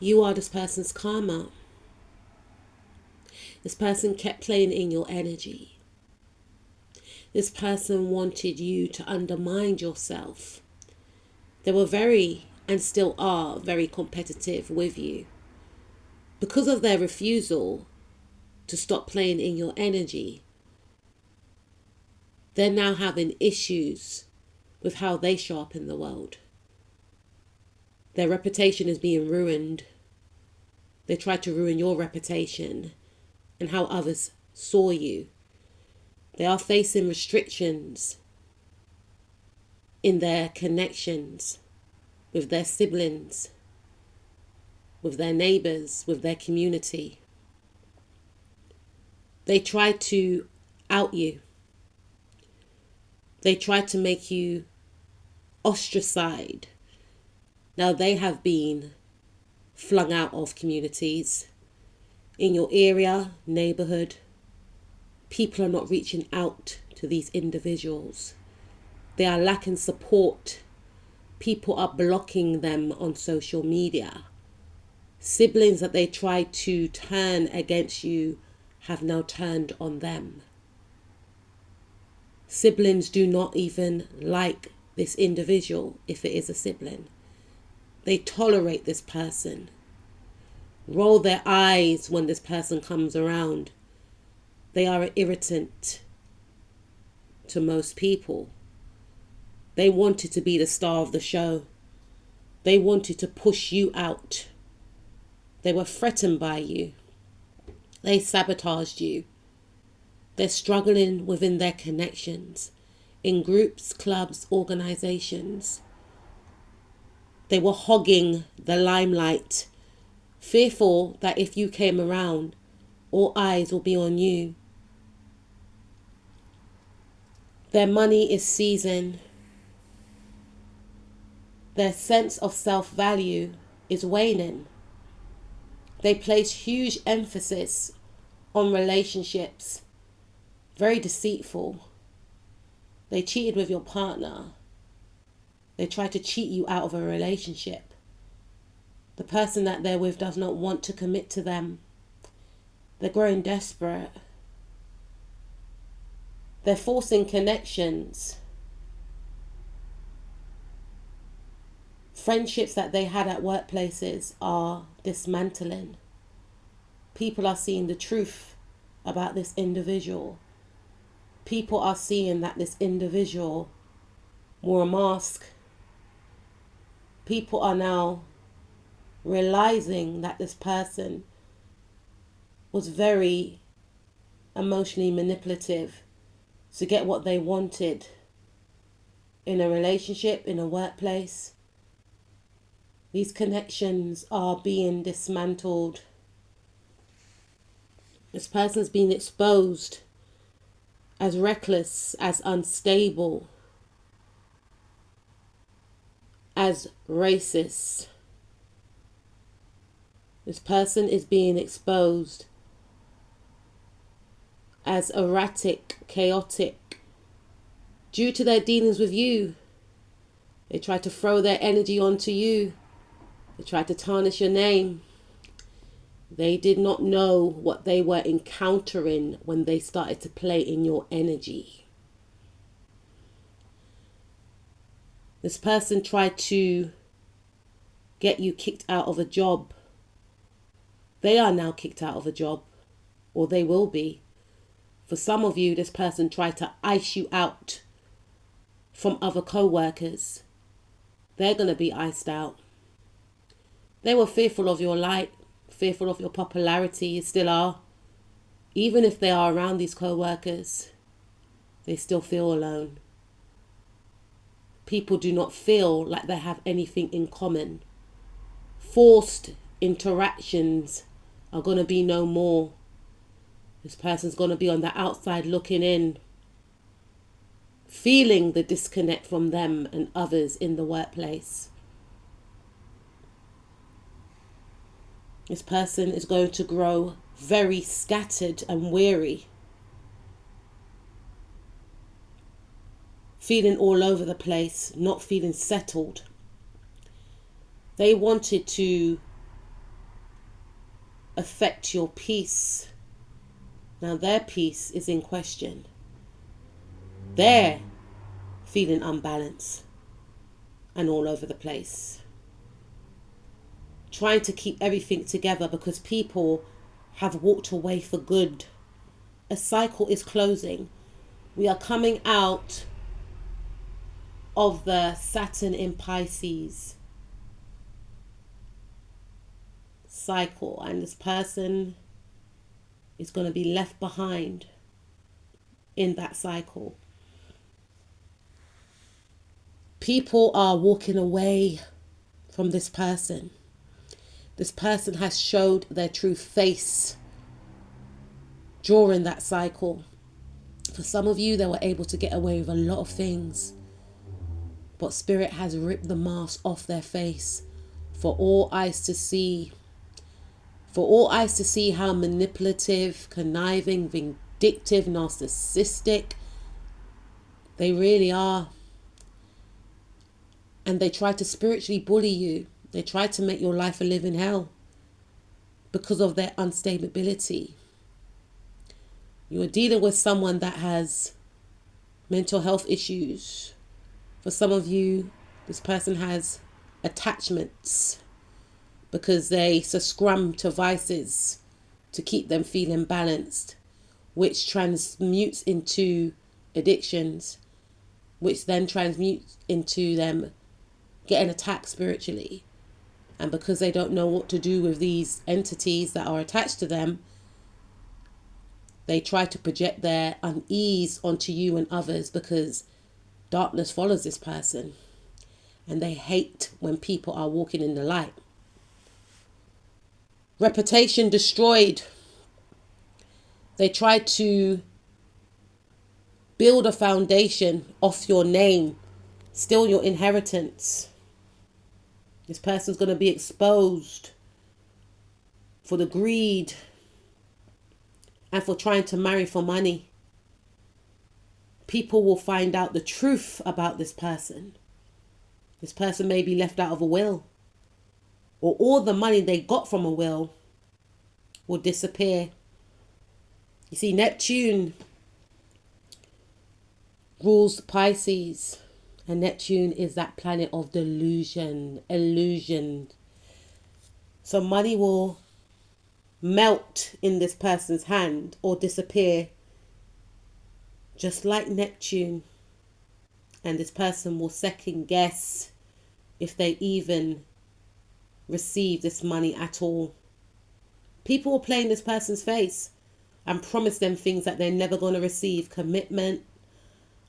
You are this person's karma. This person kept playing in your energy. This person wanted you to undermine yourself. They were very, and still are, very competitive with you. Because of their refusal to stop playing in your energy, they're now having issues with how they show up in the world. Their reputation is being ruined. They tried to ruin your reputation and how others saw you. They are facing restrictions in their connections with their siblings, with their neighbors, with their community. They tried to out you. They tried to make you ostracized. Now they have been flung out of communities. In your area, neighborhood, people are not reaching out to these individuals. They are lacking support. People are blocking them on social media. Siblings that they tried to turn against you have now turned on them. Siblings do not even like this individual if it is a sibling. They tolerate this person, roll their eyes when this person comes around. They are an irritant to most people. They wanted to be the star of the show. They wanted to push you out. They were threatened by you. They sabotaged you. They're struggling within their connections, in groups, clubs, organizations. They were hogging the limelight, fearful that if you came around, all eyes will be on you. Their money is seasoned. Their sense of self-value is waning. They place huge emphasis on relationships. Very deceitful. They cheated with your partner. They try to cheat you out of a relationship. The person that they're with does not want to commit to them. They're growing desperate. They're forcing connections. Friendships that they had at workplaces are dismantling. People are seeing the truth about this individual. People are seeing that this individual wore a mask. People are now realizing that this person was very emotionally manipulative to get what they wanted in a relationship, in a workplace. These connections are being dismantled. This person's being exposed as reckless, as unstable, as racist. This person is being exposed as erratic, chaotic, due to their dealings with you. They try to throw their energy onto you. They try to tarnish your name. They did not know what they were encountering when they started to play in your energy. This person tried to get you kicked out of a job. They are now kicked out of a job, or they will be. For some of you, this person tried to ice you out from other co-workers. They're going to be iced out. They were fearful of your light, fearful of your popularity. You still are. Even if they are around these co-workers, they still feel alone. People do not feel like they have anything in common. Forced interactions are going to be no more. This person's going to be on the outside looking in, feeling the disconnect from them and others in the workplace. This person is going to grow very scattered and weary, feeling all over the place, not feeling settled. They wanted to affect your peace. Now their peace is in question. They're feeling unbalanced and all over the place, trying to keep everything together because people have walked away for good. A cycle is closing. We are coming out of the Saturn in Pisces cycle, and this person is going to be left behind in that cycle. People are walking away from this person. This person has showed their true face during that cycle. For some of you, they were able to get away with a lot of things, but Spirit has ripped the mask off their face for all eyes to see. For all eyes to see how manipulative, conniving, vindictive, narcissistic they really are. And they try to spiritually bully you. They try to make your life a living hell because of their unstability. You are dealing with someone that has mental health issues. For some of you, this person has attachments because they succumb to vices to keep them feeling balanced, which transmutes into addictions, which then transmutes into them getting attacked spiritually. And because they don't know what to do with these entities that are attached to them, they try to project their unease onto you and others, because darkness follows this person and they hate when people are walking in the light. Reputation destroyed. They try to build a foundation off your name, steal your inheritance. This person's going to be exposed for the greed and for trying to marry for money. People will find out the truth about this person. This person may be left out of a will, or all the money they got from a will will disappear. You see, Neptune rules Pisces. And Neptune is that planet of delusion, illusion. So money will melt in this person's hand or disappear, just like Neptune. And this person will second guess if they even receive this money at all. People will play in this person's face and promise them things that they're never going to receive. Commitment,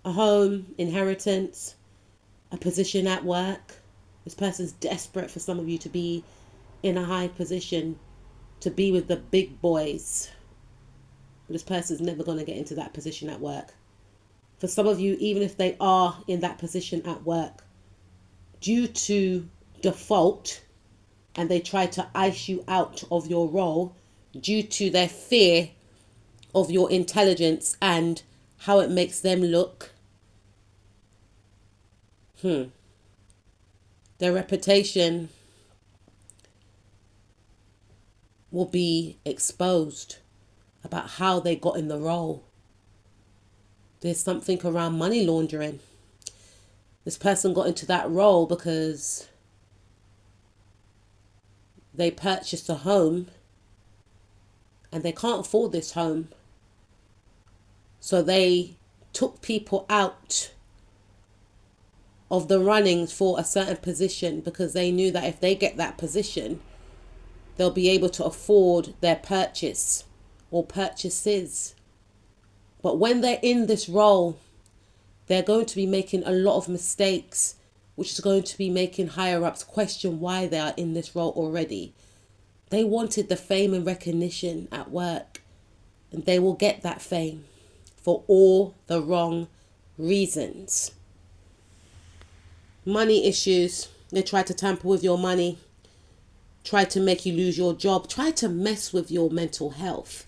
a home, inheritance, a position at work. This person's desperate for some of you to be in a high position, to be with the big boys. But this person's never going to get into that position at work. For some of you, even if they are in that position at work, due to default, and they try to ice you out of your role due to their fear of your intelligence and how it makes them look, their reputation will be exposed about how they got in the role. There's something around money laundering. This person got into that role because they purchased a home and they can't afford this home. So they took people out of the runnings for a certain position because they knew that if they get that position, they'll be able to afford their purchase or purchases. But when they're in this role, they're going to be making a lot of mistakes, which is going to be making higher ups question why they are in this role already. They wanted the fame and recognition at work, and they will get that fame for all the wrong reasons. Money issues. They try to tamper with your money, try to make you lose your job, try to mess with your mental health.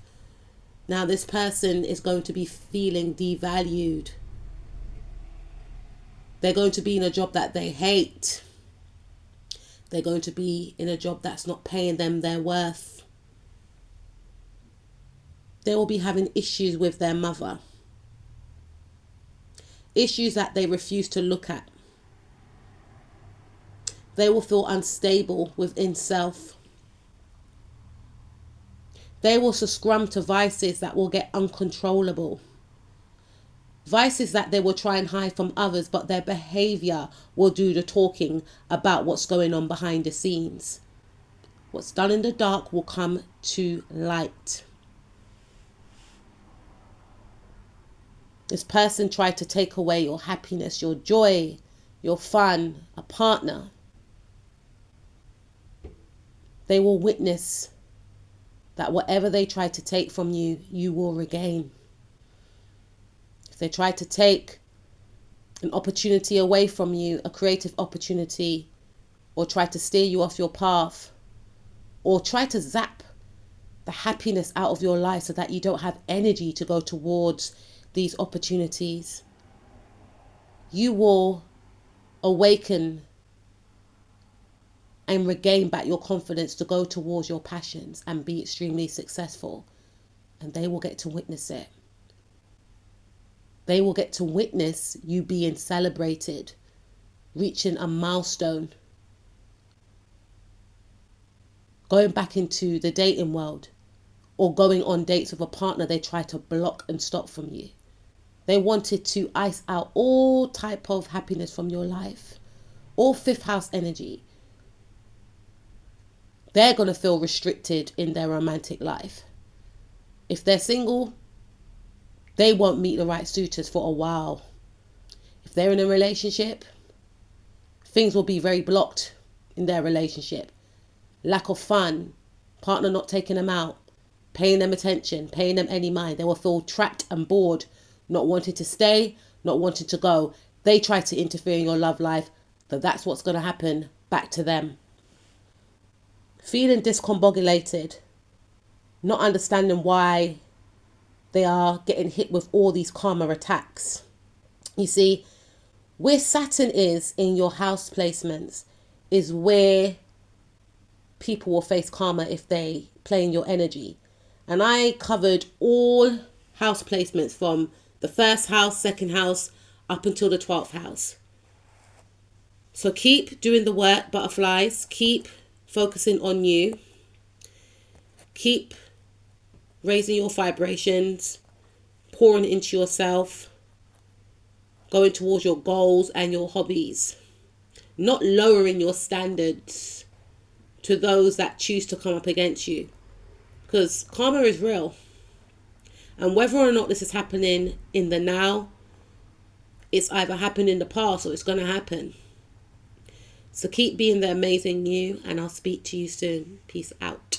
Now this person is going to be feeling devalued. They're going to be in a job that they hate. They're going to be in a job that's not paying them their worth. They will be having issues with their mother. Issues that they refuse to look at. They will feel unstable within self. They will succumb to vices that will get uncontrollable. Vices that they will try and hide from others, but their behavior will do the talking about what's going on behind the scenes. What's done in the dark will come to light. This person tried to take away your happiness, your joy, your fun, a partner. They will witness that whatever they try to take from you, you will regain. If they try to take an opportunity away from you, a creative opportunity, or try to steer you off your path, or try to zap the happiness out of your life so that you don't have energy to go towards these opportunities, you will awaken and regain back your confidence to go towards your passions and be extremely successful. And they will get to witness it. They will get to witness you being celebrated, reaching a milestone, going back into the dating world, or going on dates with a partner they try to block and stop from you. They wanted to ice out all type of happiness from your life, all fifth house energy. They're going to feel restricted in their romantic life. If they're single, they won't meet the right suitors for a while. If they're in a relationship, things will be very blocked in their relationship. Lack of fun, partner not taking them out, paying them attention, paying them any mind. They will feel trapped and bored, not wanting to stay, not wanting to go. They try to interfere in your love life, but that's what's going to happen back to them. Feeling discombobulated, not understanding why they are getting hit with all these karma attacks. You see, where Saturn is in your house placements is where people will face karma if they play in your energy. And I covered all house placements from the first house, second house, up until the 12th house. So keep doing the work, butterflies. Keep focusing on you. Keep raising your vibrations, pouring into yourself, going towards your goals and your hobbies. Not lowering your standards to those that choose to come up against you. Because karma is real. And whether or not this is happening in the now, it's either happened in the past or it's going to happen. So keep being the amazing you, and I'll speak to you soon. Peace out.